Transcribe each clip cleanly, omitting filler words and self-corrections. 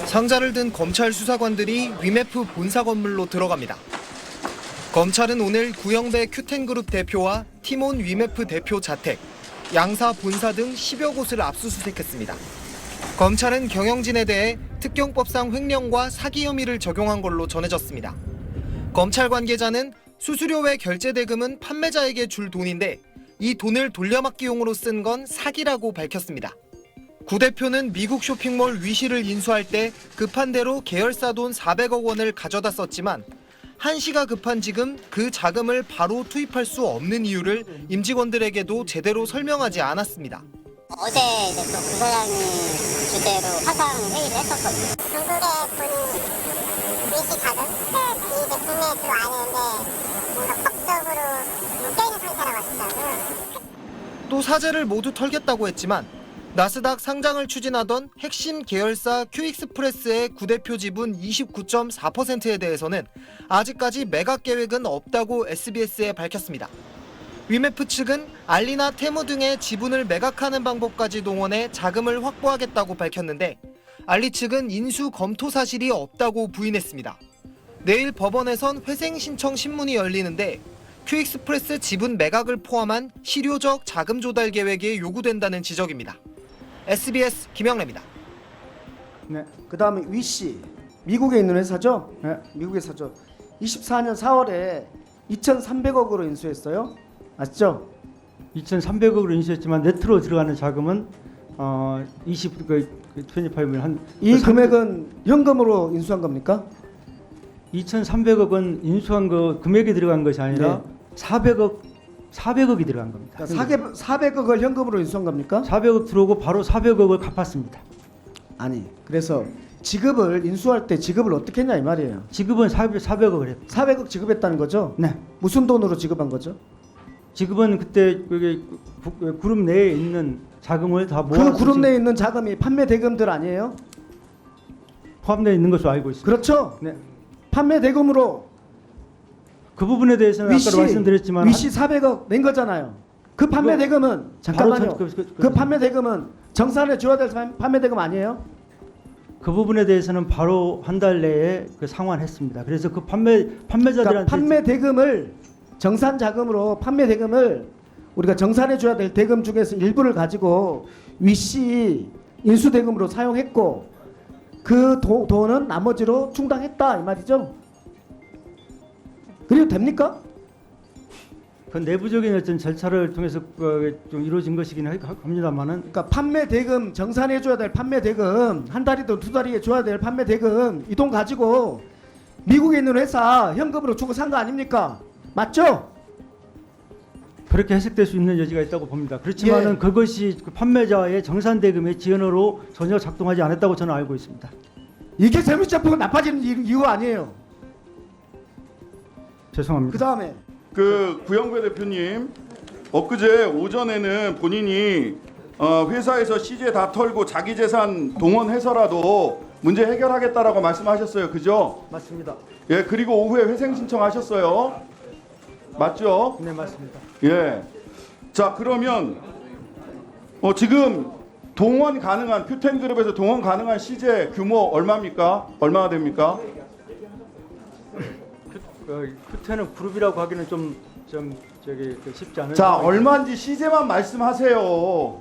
상자를 든 검찰 수사관들이 위메프 본사 건물로 들어갑니다. 검찰은 오늘 구영배 큐텐그룹 대표와 티몬 위메프 대표 자택, 양사 본사 등 10여 곳을 압수수색했습니다. 검찰은 경영진에 대해 특경법상 횡령과 사기 혐의를 적용한 걸로 전해졌습니다. 검찰 관계자는 수수료 외 결제 대금은 판매자에게 줄 돈인데 이 돈을 돌려막기용으로 쓴 건 사기라고 밝혔습니다. 구 대표는 미국 쇼핑몰 위시를 인수할 때 급한 대로 계열사 돈 400억 원을 가져다 썼지만 한시가 급한 지금 그 자금을 바로 투입할 수 없는 이유를 임직원들에게도 제대로 설명하지 않았습니다. 어제 이제 또 부사장님 주재로 화상 회의를 했었거든요. 중국의 돈 위시 자금 이제 국내에 들어왔는데 뭔가 법적으로 묶여있는 상태라고 하시더라고요. 또 사재를 모두 털겠다고 했지만 나스닥 상장을 추진하던 핵심 계열사 큐익스프레스의 구 대표 지분 29.4%에 대해서는 아직까지 매각 계획은 없다고 SBS에 밝혔습니다. 위메프 측은 알리나 테무 등의 지분을 매각하는 방법까지 동원해 자금을 확보하겠다고 밝혔는데 알리 측은 인수 검토 사실이 없다고 부인했습니다. 내일 법원에선 회생 신청 신문이 열리는데 큐익스프레스 지분 매각을 포함한 실효적 자금 조달 계획이 요구된다는 지적입니다. SBS 김영래입니다. 네, 그다음에 위시 미국에 있는 회사죠? 네, 미국 회사죠. 24년 4월에 2,300억으로 인수했어요. 아시죠? 2,300억으로 인수했지만 네트로 들어가는 자금은 25면 한 이 금액은 현금으로 인수한 겁니까? 2,300억은 인수한 거 금액이 들어간 것이 아니라 네. 400억이 들어간 겁니다. 그러니까 400억을 현금으로 인수한 겁니까? 400억 들어오고 바로 400억을 갚았습니다. 아니, 그래서 지급을 인수할 때 지급을 어떻게 했냐 이 말이에요. 지급은 400억을 했고 400억 지급했다는 거죠? 네. 무슨 돈으로 지급한 거죠? 지급은 그때 그룹 내에 있는 자금을 다 모아 그 그룹 내에 있는 자금이 판매 대금들 아니에요? 포함되어 있는 것으로 알고 있습니다. 그렇죠? 네. 판매 대금으로 그 부분에 대해서는 아까도 말씀드렸지만 위시 400억 낸 거잖아요. 그 판매 대금은 잠깐만요. 그 판매 대금은 정산해 줘야 될 판매 대금 아니에요? 그 부분에 대해서는 바로 한 달 내에 그 상환했습니다. 그래서 그 판매자들한테 그러니까 판매 대금을 정산 자금으로 판매 대금을 우리가 정산해 줘야 될 대금 중에서 일부를 가지고 위시 인수 대금으로 사용했고 그 돈은 나머지로 충당했다 이 말이죠. 그래도 됩니까? 그 내부적인 어떤 절차를 통해서 좀 이루어진 것이긴 합니다만은 그러니까 판매 대금 정산해 줘야 될 판매 대금 한 달이든 두 달이에 줘야 될 판매 대금 이 돈 가지고 미국에 있는 회사 현금으로 주고 산 거 아닙니까? 맞죠? 그렇게 해석될 수 있는 여지가 있다고 봅니다. 그렇지만은 예. 그것이 그 판매자의 정산 대금의 지연으로 전혀 작동하지 않았다고 저는 알고 있습니다. 이게 재무제표가 나빠지는 이유 아니에요. 죄송합니다. 그 다음에 그 구영배 대표님 엊그제 오전에는 본인이 회사에서 CJ 다 털고 자기 재산 동원해서라도 문제 해결하겠다라고 말씀하셨어요. 그죠? 맞습니다. 예, 그리고 오후에 회생 신청하셨어요. 맞죠? 네, 맞습니다. 예. 자, 그러면 지금 동원 가능한 큐텐그룹에서 동원 가능한 CJ 규모 얼마입니까? 얼마나 됩니까? 큐테는 그룹이라고 하기는 좀 쉽지 않은. 자, 얼마인지 CJ만 말씀하세요.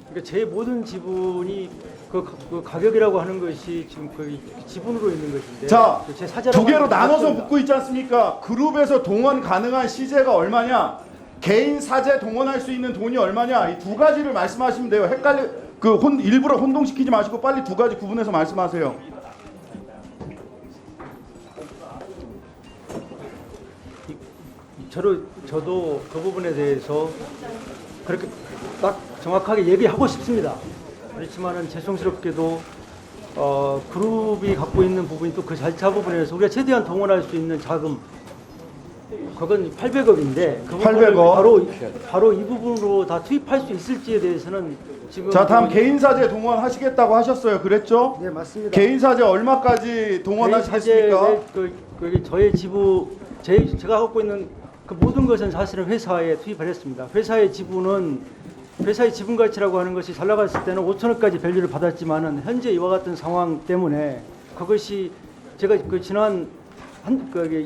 그러니까 제 모든 지분이 그 가격이라고 하는 것이 지금 그 지분으로 있는 것인데. 자, 제 사재라고 두 개로 하는 나눠서 것입니다. 묻고 있지 않습니까? 그룹에서 동원 가능한 CJ가 얼마냐? 개인 사재 동원할 수 있는 돈이 얼마냐? 이 두 가지를 말씀하시면 돼요. 일부러 혼동시키지 마시고 빨리 두 가지 구분해서 말씀하세요. 저도 그 부분에 대해서 그렇게 딱 정확하게 얘기하고 싶습니다. 그렇지만은 죄송스럽게도 그룹이 갖고 있는 부분이 또 그 절차 부분에서 우리가 최대한 동원할 수 있는 자금 그건 800억인데 그 800억. 바로 이 부분으로 다 투입할 수 있을지에 대해서는 지금 자, 다음 개인 사재 동원하시겠다고 하셨어요. 그랬죠? 네 맞습니다. 개인 사재 얼마까지 동원하시겠습니까? 저의 제가 갖고 있는 그 모든 것은 사실은 회사에 투입을 했습니다. 회사의 지분은 회사의 지분 가치라고 하는 것이 잘 나갔을 때는 5천억까지 밸류를 받았지만은 현재 이와 같은 상황 때문에 그것이 제가 그 지난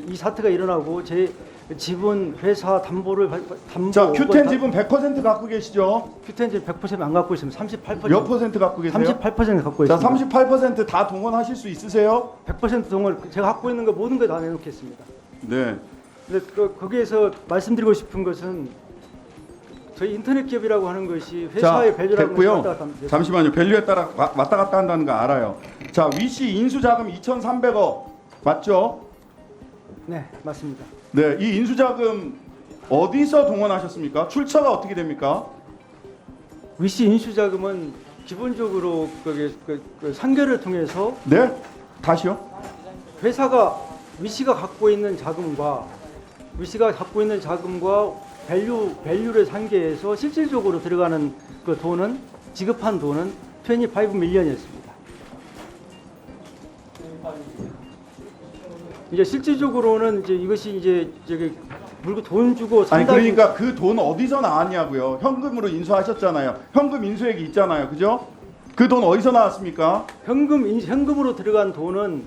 이 사태가 일어나고 제 지분 회사 담보 자, 큐텐 지분 100% 갖고 계시죠? 큐텐 지분 100%안 갖고 있습니다. 38%. 몇 퍼센트 갖고 계세요? 38% 갖고 자, 있습니다. 38%다 동원하실 수 있으세요? 100% 동을 제가 갖고 있는 거 모든 거 다 내놓겠습니다. 네. 근데 거기에서 말씀드리고 싶은 것은 저희 인터넷 기업이라고 하는 것이 자, 회사의 밸류라는 것이 됐고요. 왔다 갔다 합니다. 잠시만요. 밸류에 따라 왔다 갔다 한다는 거 알아요. 자, 위시 인수자금 2,300억 맞죠? 네, 맞습니다. 네, 이 인수자금 어디서 동원하셨습니까? 출처가 어떻게 됩니까? 위시 인수자금은 기본적으로 그 상계를 통해서 네, 다시요. 회사가 위시가 갖고 있는 자금과 밸류를 상계해서 실질적으로 들어가는 그 돈은 지급한 돈은 25 밀리언이었습니다. 이제 실질적으로는 이제 이것이 이제 저기 물고 돈 주고 아니 산다고 그러니까 그 돈 어디서 나왔냐고요. 현금으로 인수하셨잖아요. 현금 인수액이 있잖아요. 그죠? 그 돈 어디서 나왔습니까? 현금으로 들어간 돈은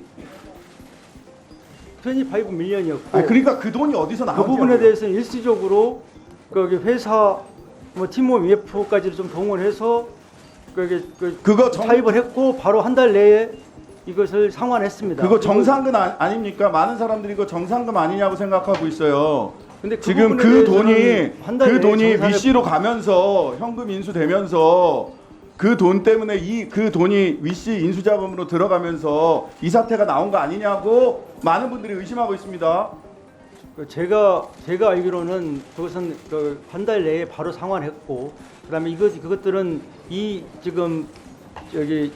25 밀리언이었고 아니 그러니까 그 돈이 어디서 그 나왔냐고요. 부분에 대해서는 일시적으로 거기 회사 뭐 팀원 위에프까지를 좀 동원해서 그거 차입을 했고 바로 한 달 내에 이것을 상환했습니다. 그거 정상금 아닙니까? 많은 사람들이 이거 정상금 아니냐고 생각하고 있어요. 근데 지금 부분에 그 돈이 대해서는 한달 내에 정산을- 위시로 가면서 현금 인수되면서 그 돈 때문에 그 돈이 위시 인수자금으로 들어가면서 이 사태가 나온 거 아니냐고 많은 분들이 의심하고 있습니다. 제가 알기로는 그것은 한 달 내에 바로 상환했고 그다음에 그것들은 이 지금 여기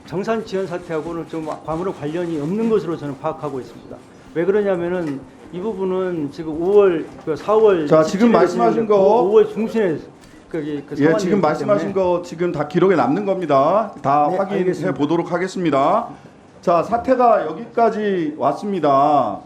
정산 지연 사태하고는 좀 아무런 관련이 없는 것으로 저는 파악하고 있습니다. 왜 그러냐면은 이 부분은 지금 4월 자, 지금 말씀하신 거 5월 중순에 예, 지금 말씀하신 거 지금 다 기록에 남는 겁니다. 다 네, 확인해 알겠습니다. 보도록 하겠습니다. 자, 사태가 여기까지 왔습니다.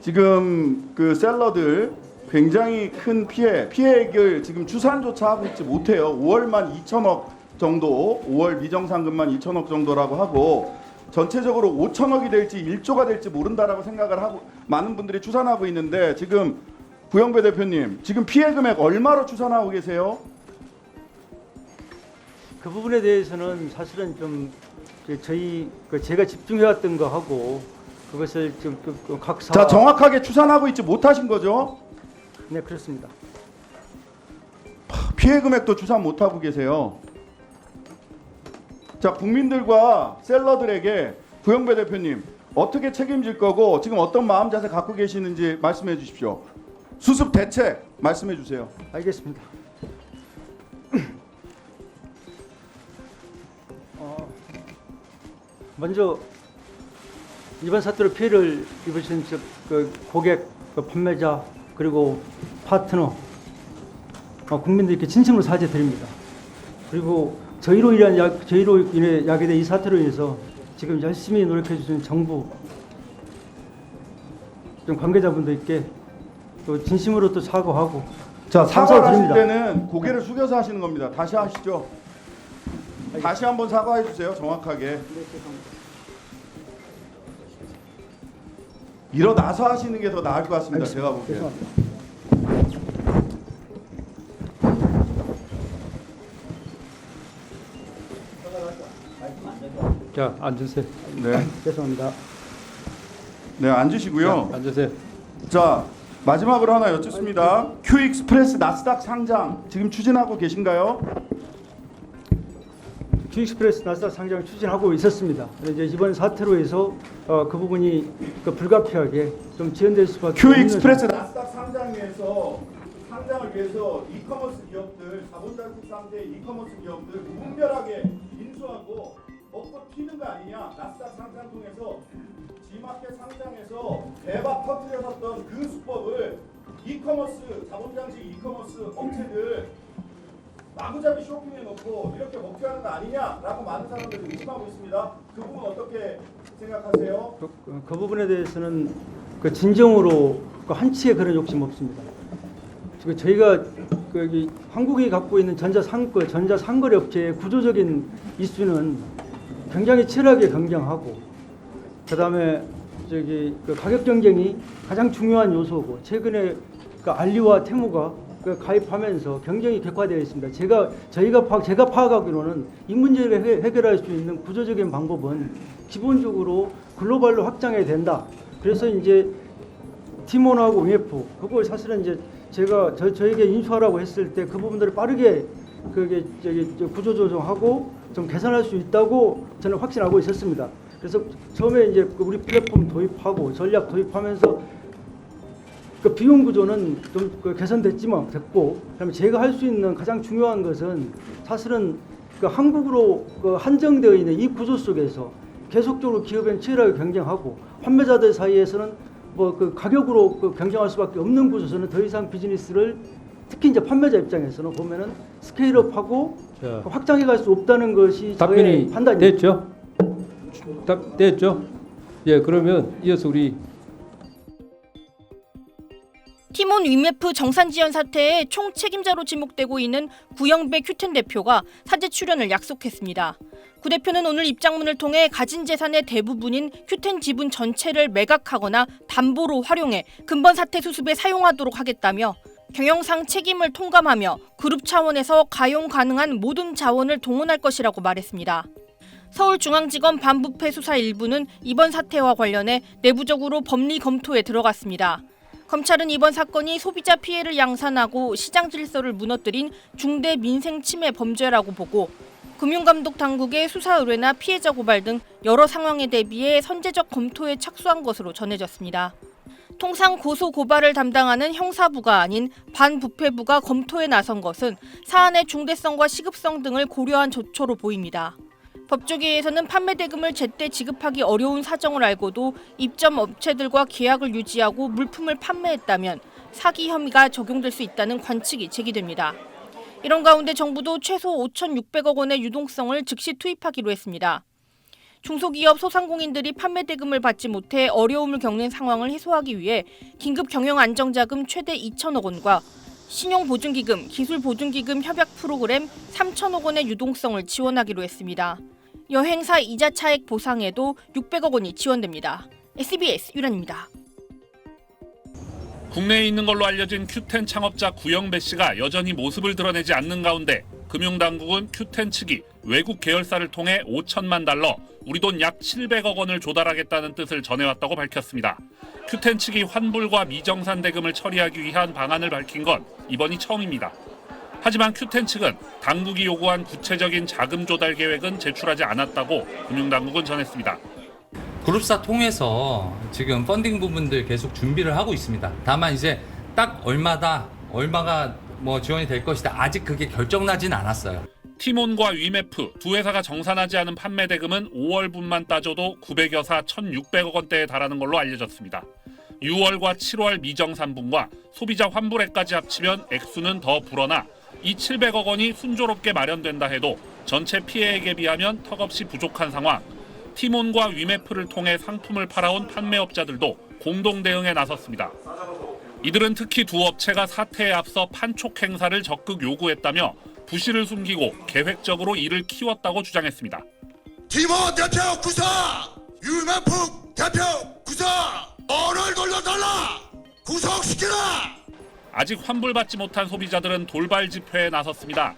지금 그 셀러들 굉장히 큰 피해액을 지금 추산조차 하고 있지 못해요. 5월만 2천억 정도, 5월 미정상금만 2천억 정도라고 하고 전체적으로 5천억이 될지 1조가 될지 모른다라고 생각을 하고 많은 분들이 추산하고 있는데 지금 구영배 대표님 지금 피해 금액 얼마로 추산하고 계세요? 그 부분에 대해서는 사실은 좀 제가 집중해왔던 거 하고 그것을 좀각 사. 자, 정확하게 추산하고 있지 못하신 거죠? 네, 그렇습니다. 피해 금액도 추산 못하고 계세요. 자, 국민들과 셀러들에게 구영배 대표님 어떻게 책임질 거고 지금 어떤 마음 자세 갖고 계시는지 말씀해 주십시오. 수습 대책 말씀해 주세요. 알겠습니다. 먼저 이번 사태로 피해를 입으신 그 고객, 그 판매자 그리고 파트너 국민들께 진심으로 사죄드립니다. 그리고 저희로 인해 야기된 이 사태로 인해서 지금 열심히 노력해 주시는 정부 좀 관계자분들께 또 진심으로 또 사과하고 자, 사과하실 감사드립니다. 때는 고개를 숙여서 하시는 겁니다. 다시 하시죠. 다시 한번 사과해 주세요. 정확하게. 일어나서 하시는 게 더 나을 것 같습니다. 제가 보기엔. 죄송합니다. 자, 앉으세요. 네. 죄송합니다. 네, 앉으시고요. 앉으세요. 자, 마지막으로 하나 여쭙습니다. 큐익스프레스 나스닥 상장 지금 추진하고 계신가요? 큐익스프레스 나스닥 상장을 추진하고 있었습니다. 그런데 이제 이번 사태로 해서 그 부분이 불가피하게 좀 지연될 수밖에 큐익스프레스 나스닥 상장에서 상장을 위해서 이커머스 기업들, 자본자식 상태의 이커머스 기업들 무분별하게 인수하고 먹고 튀는 거 아니냐? 나스닥 상장 통해서 G마켓 상장에서 대박 터뜨렸었던 그 수법을 이커머스 자본장식 이커머스 업체들 마구잡이 쇼핑해 놓고 이렇게 먹튀하는 거 아니냐라고 많은 사람들이 의심하고 있습니다. 그 부분 어떻게 생각하세요? 그 부분에 진정으로 한치의 그런 욕심 없습니다. 저희가 여기 한국이 갖고 있는 전자상거래 업체의 구조적인 이슈는 굉장히 치열하게 경쟁하고, 그다음에 그 가격 경쟁이 가장 중요한 요소고, 최근에 그 알리와 테무가 가입하면서 경쟁이 격화되어 있습니다. 제가 파악하기로는 이 문제를 해결할 수 있는 구조적인 방법은 기본적으로 글로벌로 확장해야 된다. 그래서 이제 티몬하고 위메프 그걸 사실은 이제 제가 저에게 인수하라고 했을 때 그 부분들을 빠르게 구조 조정하고 좀 개선할 수 있다고 저는 확신하고 있었습니다. 그래서 처음에 이제 우리 플랫폼 도입하고 전략 도입하면서 그 비용 구조는 좀 개선됐지만 됐고, 그다음에 제가 할 수 있는 가장 중요한 것은 사실은 그 한국으로 한정되어 있는 이 구조 속에서 계속적으로 기업은 치열하게 경쟁하고, 판매자들 사이에서는 그 가격으로 경쟁할 수밖에 없는 구조에서는 더 이상 비즈니스를, 특히 이제 판매자 입장에서는 보면은 스케일업하고 확장해 갈 수 없다는 것이 답변이 저의 판단입니다. 됐죠? 됐죠? 예, 그러면 이어서 우리 티몬 위메프 정산지연 사태의 총책임자로 지목되고 있는 구영배 큐텐 대표가 사제 출연을 약속했습니다. 구 대표는 오늘 입장문을 통해 가진 재산의 대부분인 큐텐 지분 전체를 매각하거나 담보로 활용해 근본 사태 수습에 사용하도록 하겠다며, 경영상 책임을 통감하며 그룹 차원에서 가용 가능한 모든 자원을 동원할 것이라고 말했습니다. 서울중앙지검 반부패 수사 일부는 이번 사태와 관련해 내부적으로 법리 검토에 들어갔습니다. 검찰은 이번 사건이 소비자 피해를 양산하고 시장 질서를 무너뜨린 중대 민생 침해 범죄라고 보고, 금융감독 당국의 수사 의뢰나 피해자 고발 등 여러 상황에 대비해 선제적 검토에 착수한 것으로 전해졌습니다. 통상 고소 고발을 담당하는 형사부가 아닌 반부패부가 검토에 나선 것은 사안의 중대성과 시급성 등을 고려한 조처로 보입니다. 법조계에서는 판매 대금을 제때 지급하기 어려운 사정을 알고도 입점 업체들과 계약을 유지하고 물품을 판매했다면 사기 혐의가 적용될 수 있다는 관측이 제기됩니다. 이런 가운데 정부도 최소 5,600억 원의 유동성을 즉시 투입하기로 했습니다. 중소기업 소상공인들이 판매 대금을 받지 못해 어려움을 겪는 상황을 해소하기 위해 긴급 경영 안정자금 최대 2,000억 원과 신용보증기금, 기술보증기금 협약 프로그램 3,000억 원의 유동성을 지원하기로 했습니다. 여행사 이자 차액 보상에도 600억 원이 지원됩니다. SBS 유란입니다. 국내에 있는 걸로 알려진 큐텐 창업자 구영배 씨가 여전히 모습을 드러내지 않는 가운데 금융당국은 큐텐 측이 외국 계열사를 통해 5천만 달러, 우리 돈 약 700억 원을 조달하겠다는 뜻을 전해왔다고 밝혔습니다. 큐텐 측이 환불과 미정산 대금을 처리하기 위한 방안을 밝힌 건 이번이 처음입니다. 하지만 큐텐 측은 당국이 요구한 구체적인 자금 조달 계획은 제출하지 않았다고 금융당국은 전했습니다. 그룹사 통해서 지금 펀딩 부분들 계속 준비를 하고 있습니다. 다만 이제 딱 얼마가 지원이 될 것이다. 아직 그게 결정나진 않았어요. 티몬과 위메프 두 회사가 정산하지 않은 판매 대금은 5월분만 따져도 900여사 1,600억 원대에 달하는 걸로 알려졌습니다. 6월과 7월 미정산분과 소비자 환불액까지 합치면 액수는 더 불어나 이 700억 원이 순조롭게 마련된다 해도 전체 피해액에 비하면 턱없이 부족한 상황. 티몬과 위메프를 통해 상품을 팔아온 판매업자들도 공동 대응에 나섰습니다. 이들은 특히 두 업체가 사태에 앞서 판촉 행사를 적극 요구했다며 부실을 숨기고 계획적으로 이를 키웠다고 주장했습니다. 티몬 대표 구사, 위메프 대표 구사, 어를 돌려달라, 구속시키라. 아직 환불받지 못한 소비자들은 돌발 집회에 나섰습니다.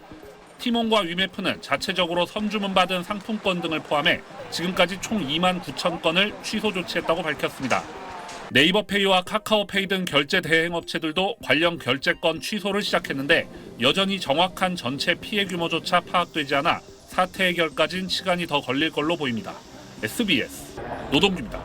티몬과 위메프는 자체적으로 선주문받은 상품권 등을 포함해 지금까지 총 2만 9천 건을 취소 조치했다고 밝혔습니다. 네이버페이와 카카오페이 등 결제 대행업체들도 관련 결제건 취소를 시작했는데 여전히 정확한 전체 피해 규모조차 파악되지 않아 사태 해결까지는 시간이 더 걸릴 걸로 보입니다. SBS 노동규입니다.